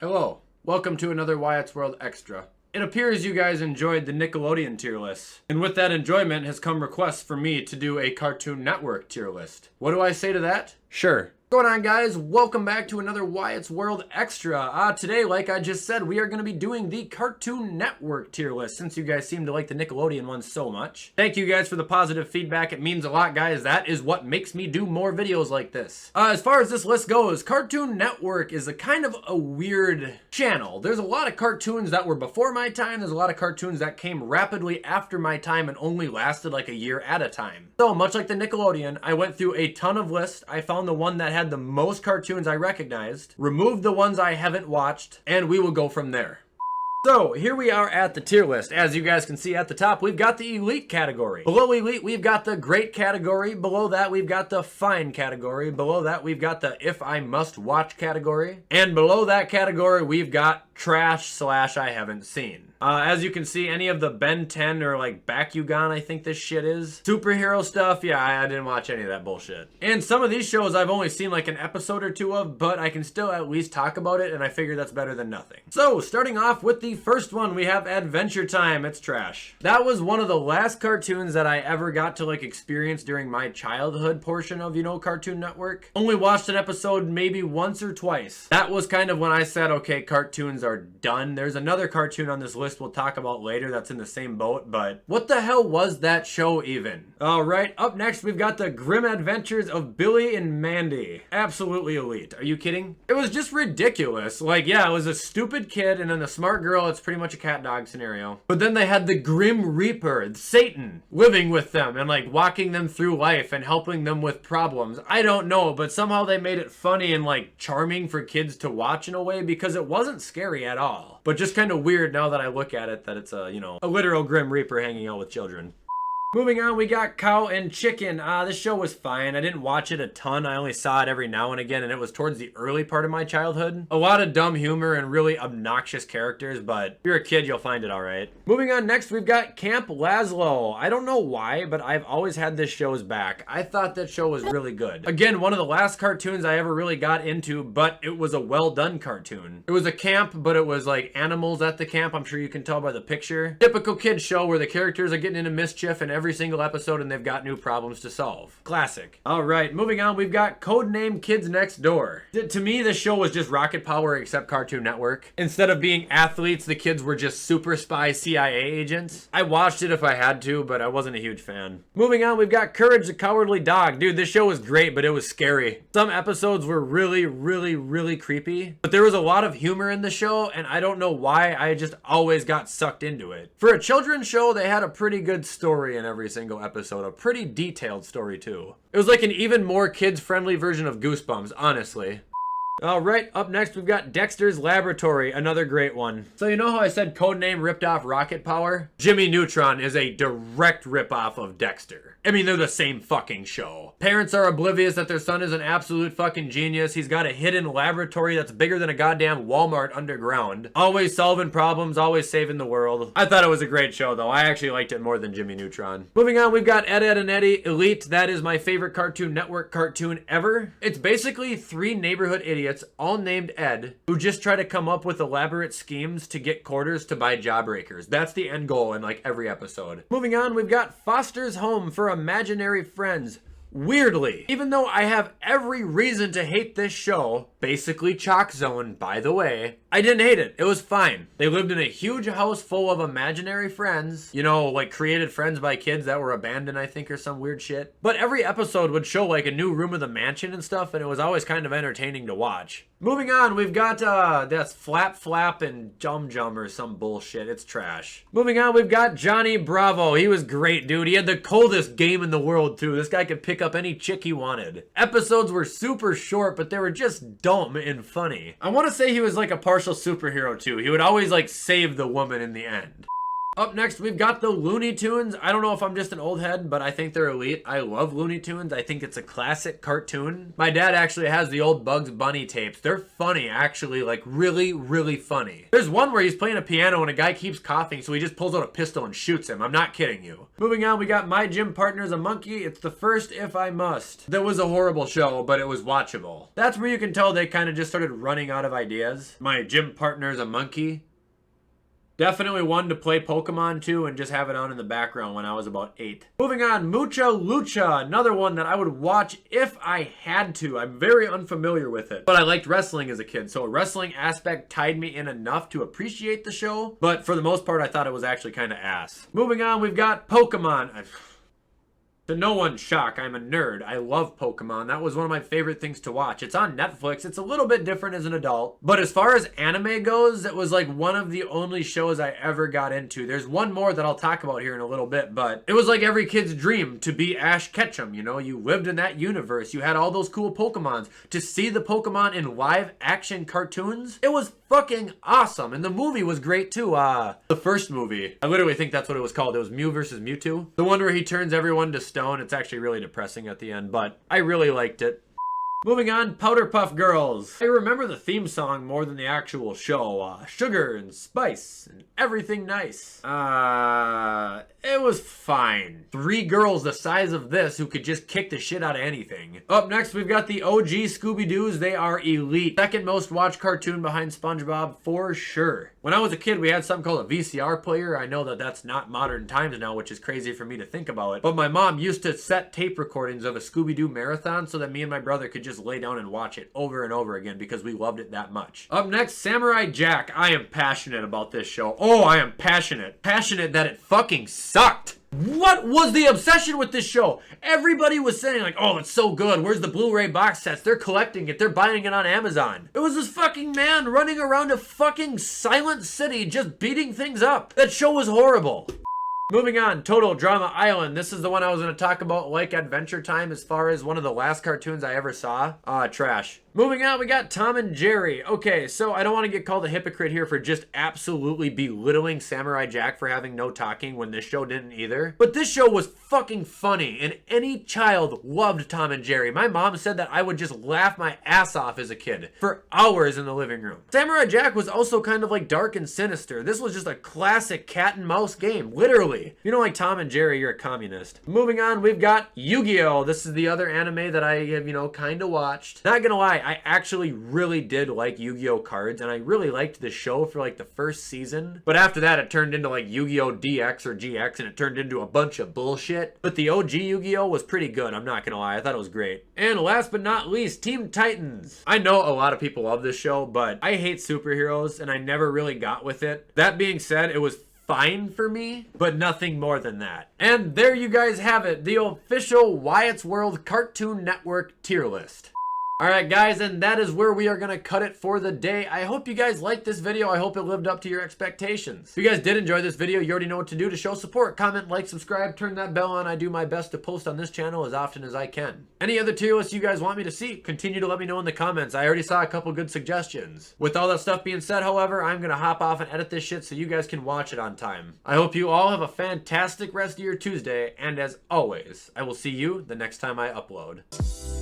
Hello, welcome to another WyattzWorld Extra. It appears you guys enjoyed the Nickelodeon tier list, and with that enjoyment has come requests for me to do a Cartoon Network tier list. What do I say to that? Sure. What's going on, guys? Welcome back to another WyattzWorld Extra. Today, like I just said, we are going to be doing the Cartoon Network tier list, since you guys seem to like the Nickelodeon one so much. Thank you guys for the positive feedback. It means a lot, guys. That is what makes me do more videos like this. As far as this list goes, Cartoon Network is a kind of a weird channel. There's a lot of cartoons that were before my time. There's a lot of cartoons that came rapidly after my time and only lasted like a year at a time. So, much like the Nickelodeon, I went through a ton of lists. I found the one that had the most cartoons I recognized, removed the ones I haven't watched, and we will go from there. So, here we are at the tier list. As you guys can see at the top, we've got the Elite category. Below Elite, we've got the Great category. Below that, we've got the Fine category. Below that, we've got the If I Must Watch category. And below that category, we've got Trash / I haven't seen. As you can see, any of the Ben 10 or like Bakugan, I think this shit is. Superhero stuff, yeah, I didn't watch any of that bullshit. And some of these shows I've only seen like an episode or two of, but I can still at least talk about it, and I figure that's better than nothing. So, starting off with the first one, we have Adventure Time. It's trash. That was one of the last cartoons that I ever got to like experience during my childhood portion of, Cartoon Network. Only watched an episode maybe once or twice. That was kind of when I said, okay, cartoons are done. There's another cartoon on this list we'll talk about later that's in the same boat, but what the hell was that show even? Alright, up next we've got the Grim Adventures of Billy and Mandy. Absolutely elite. Are you kidding? It was just ridiculous. Like, yeah, it was a stupid kid and then the smart girl. It's pretty much a cat dog scenario. But then they had the Grim Reaper, Satan, living with them and like walking them through life and helping them with problems. I don't know, but somehow they made it funny and like charming for kids to watch in a way, because it wasn't scary at all, but just kind of weird now that I look at it that it's a, a literal Grim Reaper hanging out with children. Moving on, we got Cow and Chicken. This show was fine. I didn't watch it a ton. I only saw it every now and again, and it was towards the early part of my childhood. A lot of dumb humor and really obnoxious characters, but if you're a kid, you'll find it alright. Moving on, next we've got Camp Lazlo. I don't know why, but I've always had this show's back. I thought that show was really good. Again, one of the last cartoons I ever really got into, but it was a well-done cartoon. It was a camp, but it was like animals at the camp. I'm sure you can tell by the picture. Typical kid show where the characters are getting into mischief and every single episode and they've got new problems to solve. Classic. Alright, moving on, we've got Codename Kids Next Door. To me, this show was just Rocket Power except Cartoon Network. Instead of being athletes, the kids were just super spy CIA agents. I watched it if I had to, but I wasn't a huge fan. Moving on, we've got Courage the Cowardly Dog. Dude, this show was great, but it was scary. Some episodes were really creepy, but there was a lot of humor in the show, and I don't know why, I just always got sucked into it. For a children's show, they had a pretty good story in every single episode, a pretty detailed story too. It was like an even more kids-friendly version of Goosebumps, honestly. Alright, up next we've got Dexter's Laboratory, another great one. So you know how I said Codename ripped off Rocket Power? Jimmy Neutron is a direct ripoff of Dexter. I mean, they're the same fucking show. Parents are oblivious that their son is an absolute fucking genius. He's got a hidden laboratory that's bigger than a goddamn Walmart underground. Always solving problems, always saving the world. I thought it was a great show though. I actually liked it more than Jimmy Neutron. Moving on, we've got Ed, Edd and Eddy Elite. That is my favorite Cartoon Network cartoon ever. It's basically three neighborhood idiots, all named Ed, who just try to come up with elaborate schemes to get quarters to buy jawbreakers. That's the end goal in like every episode. Moving on, we've got Foster's Home for Imaginary Friends. Weirdly, even though I have every reason to hate this show, basically Chalk Zone, by the way, I didn't hate it. It was fine. They lived in a huge house full of imaginary friends, like created friends by kids that were abandoned, I think, or some weird shit. But every episode would show like a new room of the mansion and stuff, and it was always kind of entertaining to watch. Moving on, we've got, that's Flap Flap and Jum Jum or some bullshit. It's trash. Moving on, we've got Johnny Bravo. He was great, dude. He had the coldest game in the world, too. This guy could pick up any chick he wanted. Episodes were super short, but they were just dumb and funny. I want to say he was like a partial superhero, too. He would always, like, save the woman in the end. Up next, we've got the Looney Tunes. I don't know if I'm just an old head, but I think they're elite. I love Looney Tunes. I think it's a classic cartoon. My dad actually has the old Bugs Bunny tapes. They're funny, actually, like really, really funny. There's one where he's playing a piano and a guy keeps coughing, so he just pulls out a pistol and shoots him. I'm not kidding you. Moving on, we got My Gym Partner's a Monkey. It's the first If I Must. That was a horrible show, but it was watchable. That's where you can tell they kind of just started running out of ideas. My Gym Partner's a Monkey. Definitely one to play Pokemon to and just have it on in the background when I was about 8. Moving on, Mucha Lucha, another one that I would watch if I had to. I'm very unfamiliar with it, but I liked wrestling as a kid, so a wrestling aspect tied me in enough to appreciate the show, but for the most part, I thought it was actually kind of ass. Moving on, we've got Pokemon. To no one's shock, I'm a nerd. I love Pokemon. That was one of my favorite things to watch. It's on Netflix. It's a little bit different as an adult. But as far as anime goes, it was like one of the only shows I ever got into. There's one more that I'll talk about here in a little bit, but it was like every kid's dream to be Ash Ketchum, you know? You lived in that universe. You had all those cool Pokemons. To see the Pokemon in live action cartoons, it was fucking awesome. And the movie was great too. The first movie, I literally think that's what it was called. It was Mew versus Mewtwo. The one where he turns everyone to stone. It's actually really depressing at the end, but I really liked it. Moving on, Powderpuff Girls. I remember the theme song more than the actual show. Sugar and spice and everything nice. It was fine. 3 girls the size of this who could just kick the shit out of anything. Up next, we've got the OG Scooby-Doos. They are elite. Second most watched cartoon behind SpongeBob for sure. When I was a kid, we had something called a VCR player. I know that that's not modern times now, which is crazy for me to think about it. But my mom used to set tape recordings of a Scooby-Doo marathon so that me and my brother could just lay down and watch it over and over again because we loved it that much. Up next, Samurai Jack. I am passionate about this show. Oh, I am passionate. Passionate that it fucking sucked. What was the obsession with this show? Everybody was saying like, oh, it's so good. Where's the Blu-ray box sets? They're collecting it. They're buying it on Amazon. It was this fucking man running around a fucking silent city just beating things up. That show was horrible. Moving on, Total Drama Island. This is the one I was going to talk about like Adventure Time as far as one of the last cartoons I ever saw. Trash. Moving on, we got Tom and Jerry. Okay, so I don't want to get called a hypocrite here for just absolutely belittling Samurai Jack for having no talking when this show didn't either. But this show was fucking funny, and any child loved Tom and Jerry. My mom said that I would just laugh my ass off as a kid for hours in the living room. Samurai Jack was also kind of like dark and sinister. This was just a classic cat and mouse game, literally. If you don't like Tom and Jerry, you're a communist. Moving on, we've got Yu-Gi-Oh! This is the other anime that I have, kind of watched. Not gonna lie, I actually really did like Yu-Gi-Oh! Cards, and I really liked the show for like the first season. But after that, it turned into like Yu-Gi-Oh! DX or GX, and it turned into a bunch of bullshit. But the OG Yu-Gi-Oh! Was pretty good, I'm not gonna lie. I thought it was great. And last but not least, Teen Titans. I know a lot of people love this show, but I hate superheroes, and I never really got with it. That being said, it was fine for me, but nothing more than that. And there you guys have it, the official Wyatt's World Cartoon Network tier list. Alright guys, and that is where we are going to cut it for the day. I hope you guys liked this video. I hope it lived up to your expectations. If you guys did enjoy this video, you already know what to do to show support. Comment, like, subscribe, turn that bell on. I do my best to post on this channel as often as I can. Any other tier lists you guys want me to see, continue to let me know in the comments. I already saw a couple good suggestions. With all that stuff being said, however, I'm going to hop off and edit this shit so you guys can watch it on time. I hope you all have a fantastic rest of your Tuesday, and as always, I will see you the next time I upload.